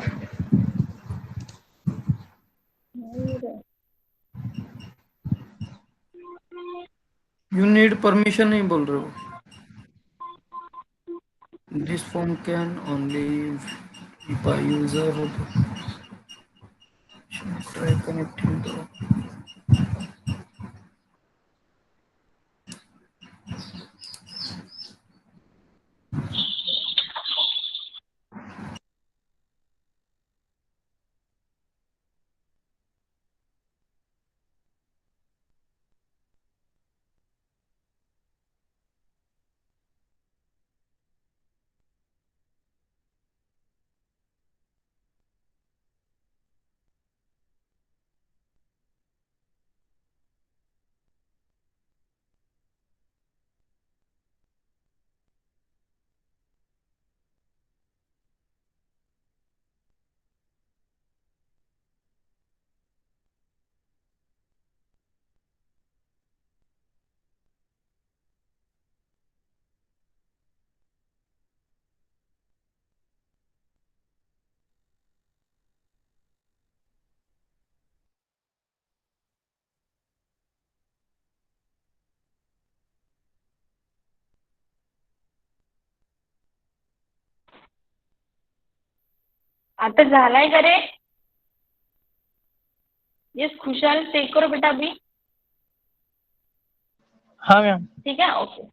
नहीं हो रहा है. यू नीड परमिशन नहीं बोल रहे हो. This form can only by user try connecting the आता झालाय का रे? यस खुशाल, चेक करो बेटा अभी. हाँ मैम. ठीक है, ओके.